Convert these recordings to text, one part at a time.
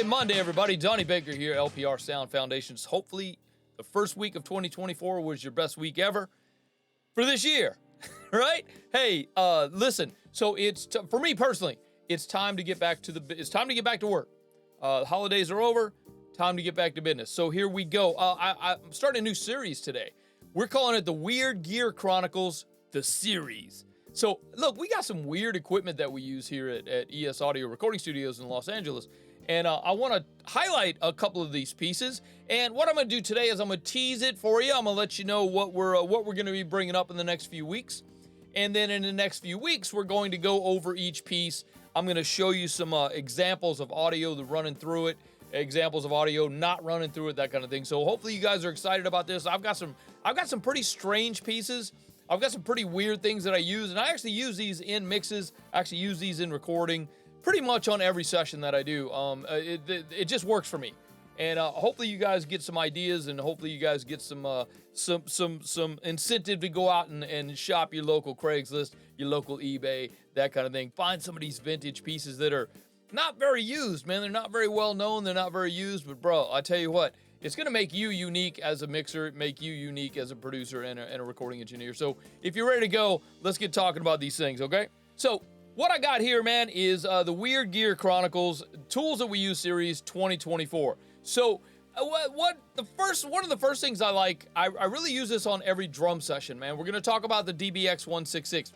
Monday, everybody. Donnie Baker here, LPR Sound Foundations. Hopefully, the first week of 2024 was your best week ever for this year, right? Hey, listen. So it's for me personally, it's time to get back to work. Holidays are over. Time to get back to business. So here we go. I'm starting a new series today. We're calling it the Weird Gear Chronicles, the series. So look, we got some weird equipment that we use here at ES Audio Recording Studios in Los Angeles. And I want to highlight a couple of these pieces. And what I'm going to do today is I'm going to tease it for you. I'm going to let you know what we're going to be bringing up in the next few weeks. And then in the next few weeks, we're going to go over each piece. I'm going to show you some examples of audio that running through it, examples of audio not running through it, that kind of thing. So hopefully you guys are excited about this. I've got some pretty strange pieces. I've got some pretty weird things that I use, and I actually use these in mixes. I actually use these in recording. Pretty much on every session that I do. It just works for me. And hopefully you guys get some ideas, and hopefully you guys get some incentive to go out and shop your local Craigslist, your local eBay, that kind of thing. Find some of these vintage pieces that are not very used, man. They're not very well known. They're not very used. But bro, I tell you what, it's going to make you unique as a mixer, make you unique as a producer and a recording engineer. So if you're ready to go, let's get talking about these things, okay? So what I got here, man, is the Weird Gear Chronicles Tools That We Use Series 2024. So one of the first things I like, I really use this on every drum session, man. We're going to talk about the DBX 166.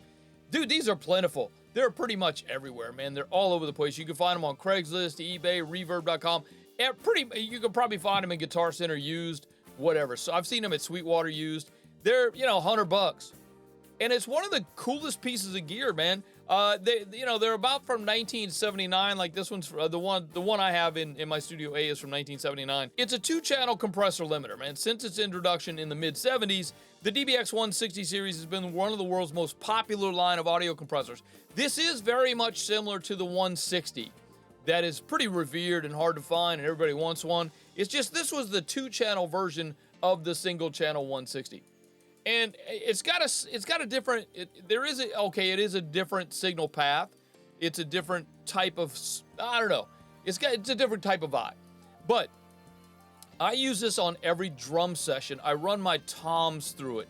Dude, these are plentiful. They're pretty much everywhere, man. They're all over the place. You can find them on Craigslist, eBay, Reverb.com. You can probably find them in Guitar Center used, whatever. So I've seen them at Sweetwater used. They're, $100. And it's one of the coolest pieces of gear, man. They're about from 1979. Like this one's the one I have in my Studio A is from 1979. It's a 2-channel compressor limiter, man. Since its introduction in the mid 70s, the DBX 160 series has been one of the world's most popular line of audio compressors. This is very much similar to the 160. That is pretty revered and hard to find, and everybody wants one. It's just this was the 2-channel version of the single-channel 160. And it is a different signal path. It's a different type of, it's a different type of vibe. But I use this on every drum session. I run my toms through it.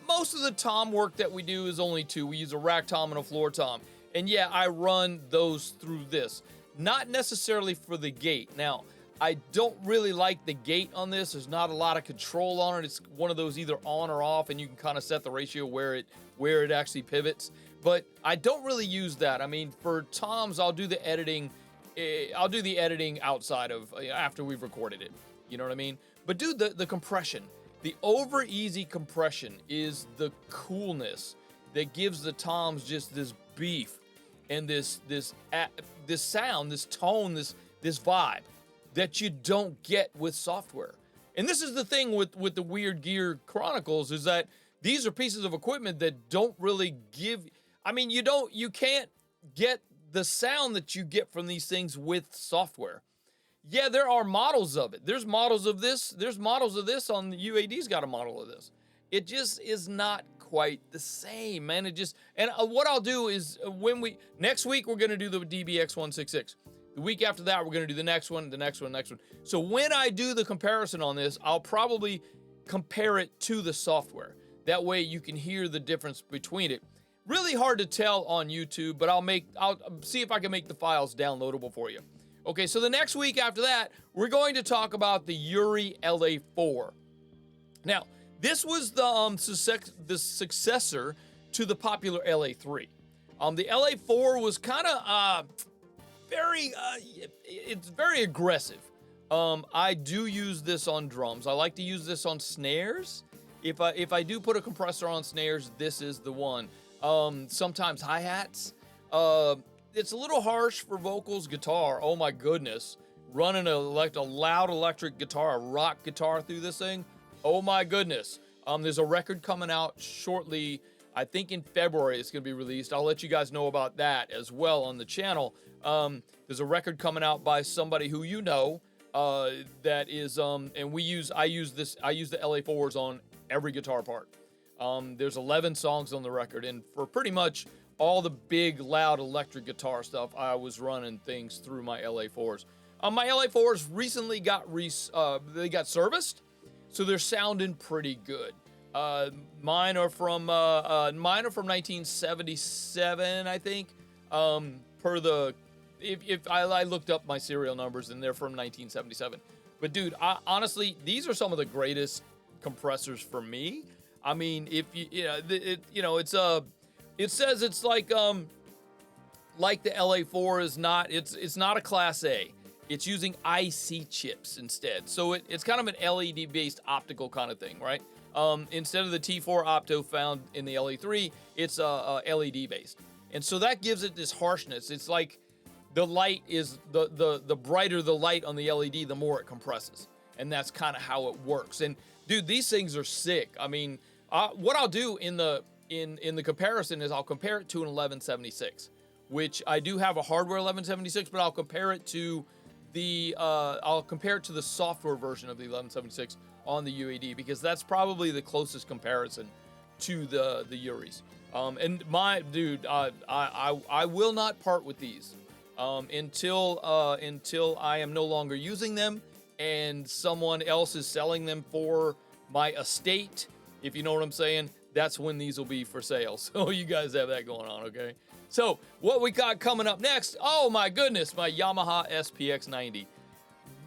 Most of the tom work that we do is only 2. We use a rack tom and a floor tom. And yeah, I run those through this. Not necessarily for the gate. Now, I don't really like the gate on this. There's not a lot of control on it. It's one of those either on or off, and you can kind of set the ratio where it actually pivots. But I don't really use that. I mean, for toms, I'll do the editing. I'll do the editing outside of after we've recorded it. You know what I mean? But dude, the compression, the over easy compression is the coolness that gives the toms just this beef and this sound, this tone, this vibe that you don't get with software. And this is the thing with the Weird Gear Chronicles, is that these are pieces of equipment that don't really give, you can't get the sound that you get from these things with software. Yeah, there are models of it. There's models of this. There's models of this on the UAD's got a model of this. It just is not quite the same, man. What I'll do is next week we're going to do the DBX 166. The week after that, we're going to do the next one. So when I do the comparison on this, I'll probably compare it to the software. That way you can hear the difference between it. Really hard to tell on YouTube, but I'll see if I can make the files downloadable for you. Okay, so the next week after that, we're going to talk about the Yuri LA4. Now, this was the successor to the popular LA3. The LA4 was kind of it's very aggressive. I do use this on drums. I like to use this on snares. If I do put a compressor on snares, this is the one. Sometimes hi-hats. It's a little harsh for vocals, guitar. Oh my goodness. Running a loud electric guitar, a rock guitar through this thing. Oh my goodness. There's a record coming out shortly. I think in February it's going to be released. I'll let you guys know about that as well on the channel. There's a record coming out by somebody who that is, and I use the LA4s on every guitar part. There's 11 songs on the record, and for pretty much all the big, loud electric guitar stuff, I was running things through my LA4s. My LA4s recently they got serviced, so they're sounding pretty good. Mine are from 1977, I think. Per the if I looked up my serial numbers, and they're from 1977. But dude, honestly, these are some of the greatest compressors for me. I mean, if it says it's like the LA4 is not. It's not a Class A. It's using IC chips instead. So it's kind of an LED-based optical kind of thing, right? Instead of the T4 opto found in the LA3, it's LED-based. And so that gives it this harshness. It's like the light is, the brighter the light on the LED, the more it compresses. And that's kind of how it works. And dude, these things are sick. I mean, what I'll do in the comparison is I'll compare it to an 1176, which I do have a hardware 1176, but I'll compare it to the software version of the 1176 on the UAD, because that's probably the closest comparison to the Uris. And my dude, I will not part with these until I am no longer using them and someone else is selling them for my estate. If you know what I'm saying, that's when these will be for sale. So you guys have that going on, okay? So what we got coming up next? Oh my goodness, my Yamaha SPX90.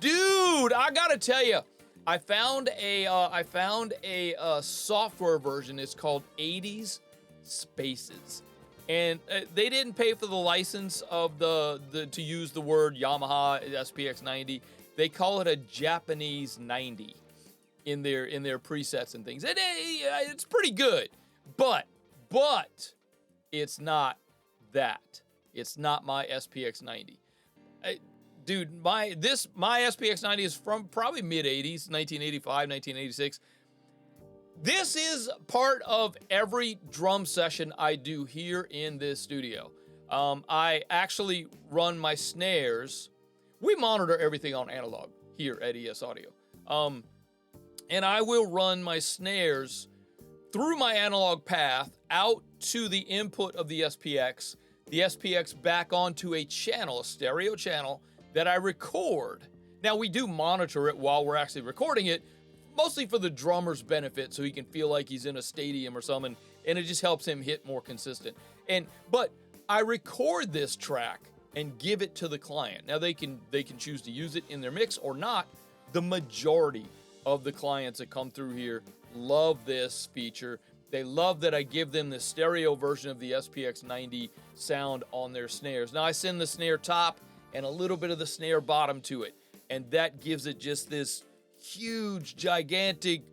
Dude, I gotta tell you, I found a software version. It's called 80s Spaces, and they didn't pay for the license of the to use the word Yamaha SPX90. They call it a Japanese 90 in their presets and things. It's pretty good, but it's not that. It's not my SPX90. Dude, my SPX90 is from probably mid-80s, 1985, 1986. This is part of every drum session I do here in this studio. I actually run my snares. We monitor everything on analog here at ES Audio. And I will run my snares through my analog path out to the input of the SPX back onto a channel, a stereo channel that I record. Now, we do monitor it while we're actually recording it, mostly for the drummer's benefit, so he can feel like he's in a stadium or something, and it just helps him hit more consistent. But I record this track and give it to the client. Now, they can choose to use it in their mix or not. The majority of the clients that come through here love this feature. They love that I give them the stereo version of the SPX90 sound on their snares. Now, I send the snare top and a little bit of the snare bottom to it, and that gives it just this huge, gigantic,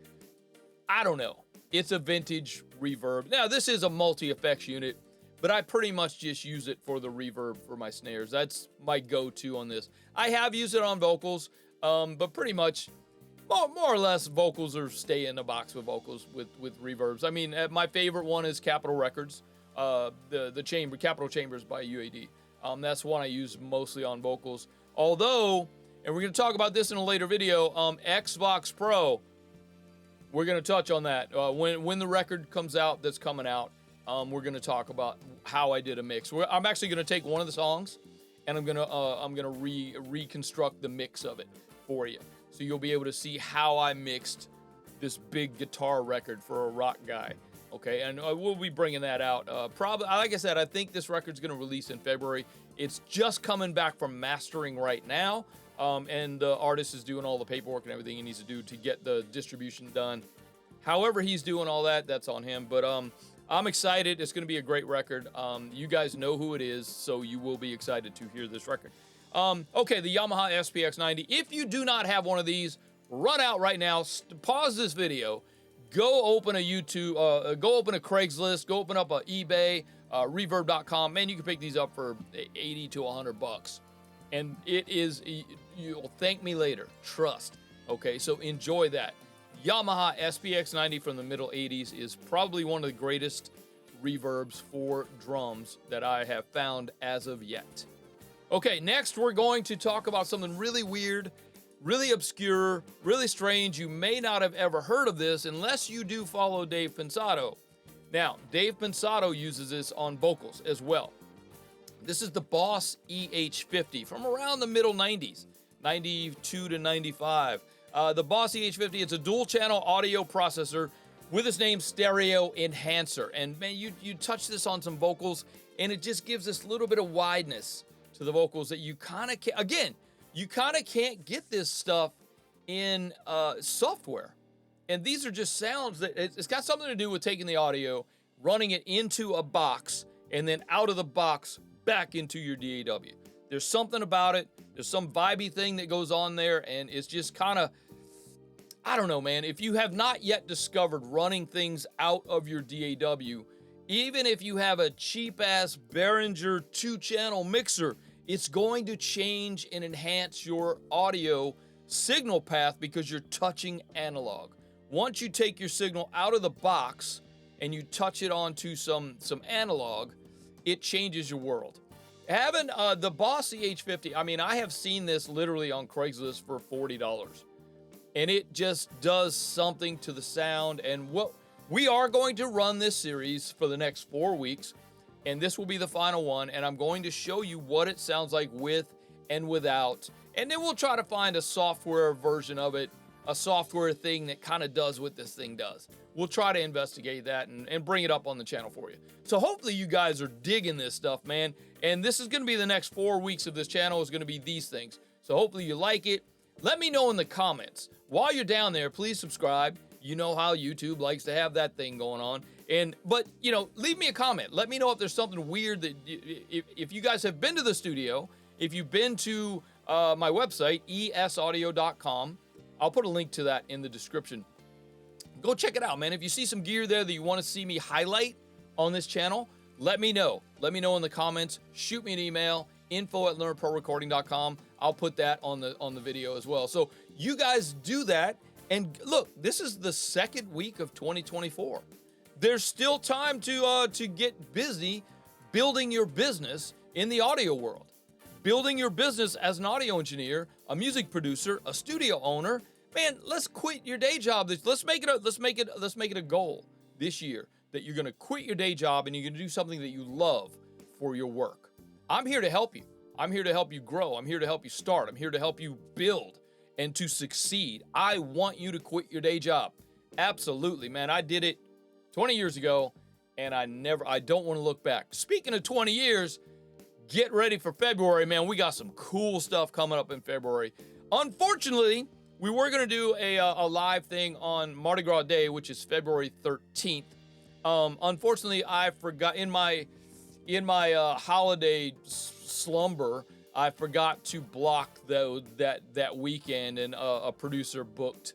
I don't know, it's a vintage reverb. Now, this is a multi-effects unit, but I pretty much just use it for the reverb for my snares. That's my go-to on this. I have used it on vocals, but pretty much, more or less, vocals are stay in the box with vocals with reverbs. I mean, my favorite one is Capitol Records, the Capitol Chambers by UAD. That's one I use mostly on vocals. Although, and we're going to talk about this in a later video, Xbox Pro, we're going to touch on that. When the record comes out that's coming out, we're going to talk about how I did a mix. I'm actually going to take one of the songs, and I'm going to reconstruct the mix of it for you. So you'll be able to see how I mixed this big guitar record for a rock guy. Okay, and we'll be bringing that out. Probably, like I said, I think this record's going to release in February. It's just coming back from mastering right now, and the artist is doing all the paperwork and everything he needs to do to get the distribution done. However he's doing all that, that's on him. But I'm excited. It's going to be a great record. You guys know who it is, so you will be excited to hear this record. Okay, the Yamaha SPX90. If you do not have one of these, run out right now, pause this video, go open a YouTube, go open a Craigslist, go open up a eBay, reverb.com. Man, you can pick these up for 80 to 100 bucks. And it is, you'll thank me later. Trust. Okay, so enjoy that. Yamaha SPX90 from the middle 80s is probably one of the greatest reverbs for drums that I have found as of yet. Okay, next we're going to talk about something really weird, really obscure, really strange. You may not have ever heard of this unless you do follow Dave Pensato. Now, Dave Pensato uses this on vocals as well. This is the Boss EH50 from around the middle 90s. 92 to 95. The Boss EH50, it's a dual channel audio processor with its name Stereo Enhancer. And man, you touch this on some vocals and it just gives this little bit of wideness to the vocals that you kind of can't, again, you kind of can't get this stuff in software. And these are just sounds that it's got something to do with taking the audio, running it into a box, and then out of the box back into your DAW. There's something about it. There's some vibey thing that goes on there, and it's just kind of, I don't know, man. If you have not yet discovered running things out of your DAW, even if you have a cheap-ass Behringer 2-channel mixer, it's going to change and enhance your audio signal path because you're touching analog. Once you take your signal out of the box and you touch it onto some analog, it changes your world. Having the Boss EH50, I mean, I have seen this literally on Craigslist for $40. And it just does something to the sound. And what we are going to run this series for the next 4 weeks. And this will be the final one. And I'm going to show you what it sounds like with and without. And then we'll try to find a software version of it, a software thing that kind of does what this thing does. We'll try to investigate that and bring it up on the channel for you. So hopefully you guys are digging this stuff, man. And this is going to be the next 4 weeks of this channel is going to be these things. So hopefully you like it. Let me know in the comments. While you're down there, please subscribe. You know how YouTube likes to have that thing going on. But you know, leave me a comment. Let me know if there's something weird that if you guys have been to the studio, if you've been to my website, esaudio.com. I'll put a link to that in the description. Go check it out, man. If you see some gear there that you want to see me highlight on this channel, let me know. Let me know in the comments. Shoot me an email, info@learnprorecording.com. I'll put that on the video as well. So you guys do that. And look, this is the second week of 2024. There's still time to get busy building your business in the audio world. Building your business as an audio engineer, a music producer, a studio owner. Man, let's quit your day job. Let's make it a goal this year that you're going to quit your day job and you're going to do something that you love for your work. I'm here to help you. I'm here to help you grow. I'm here to help you start. I'm here to help you build and to succeed. I want you to quit your day job. Absolutely, man. I did it 20 years ago and I don't want to look back. Speaking of 20 years, get ready for February, man. We got some cool stuff coming up in February. Unfortunately, we were going to do a live thing on Mardi Gras Day, which is February 13th. Unfortunately, I forgot in my holiday slumber, I forgot to block that weekend, and a producer booked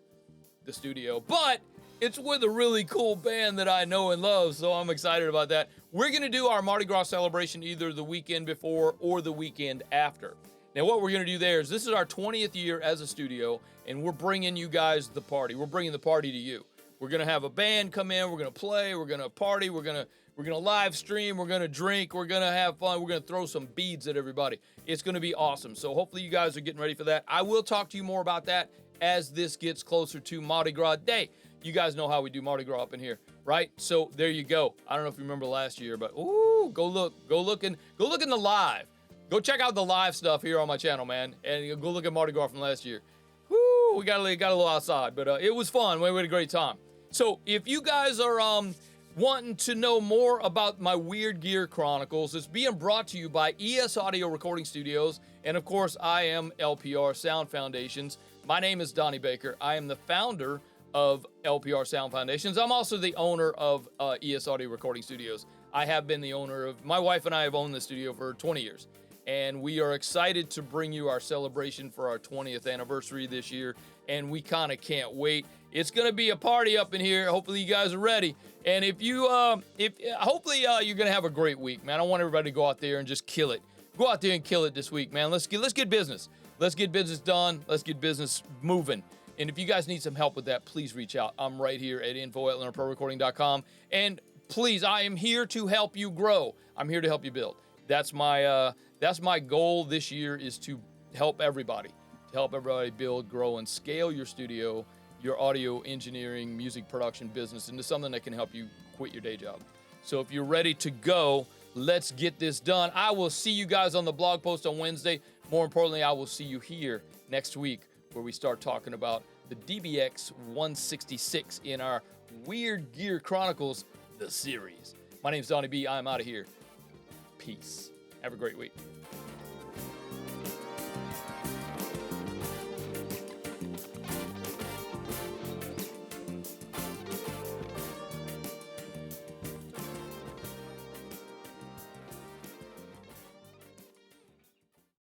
the studio. But it's with a really cool band that I know and love, so I'm excited about that. We're going to do our Mardi Gras celebration either the weekend before or the weekend after. Now, what we're going to do there is this is our 20th year as a studio, and we're bringing you guys the party. We're bringing the party to you. We're going to have a band come in. We're going to play. We're going to party. We're going to live stream. We're going to drink. We're going to have fun. We're going to throw some beads at everybody. It's going to be awesome. So hopefully you guys are getting ready for that. I will talk to you more about that as this gets closer to Mardi Gras Day. You guys know how we do Mardi Gras up in here, right? So there you go. I don't know if you remember last year, but ooh, go look in the live. Go check out the live stuff here on my channel, man, and go look at Mardi Gras from last year. Woo, we got a little outside, but it was fun. We had a great time. So if you guys are wanting to know more about my Weird Gear Chronicles, it's being brought to you by ES Audio Recording Studios, and of course, I am LPR Sound Foundations. My name is Donnie Baker. I am the founder of LPR Sound Foundations. I'm also the owner of ES Audio Recording Studios. I have been the owner of, my wife and I have owned the studio for 20 years. And we are excited to bring you our celebration for our 20th anniversary this year. And we kind of can't wait. It's going to be a party up in here. Hopefully you guys are ready. And hopefully you're going to have a great week, man. I want everybody to go out there and just kill it. Go out there and kill it this week, man. Let's get business. Let's get business done. Let's get business moving. And if you guys need some help with that, please reach out. I'm right here at info@learnprorecording.com. And please, I am here to help you grow. I'm here to help you build. That's my goal this year, is to help everybody build, grow, and scale your studio, your audio engineering, music production business into something that can help you quit your day job. So if you're ready to go, let's get this done. I will see you guys on the blog post on Wednesday. More importantly, I will see you here next week where we start talking about the DBX 166 in our Weird Gear Chronicles, the series. My name's Donnie B. I'm out of here. Peace. Have a great week.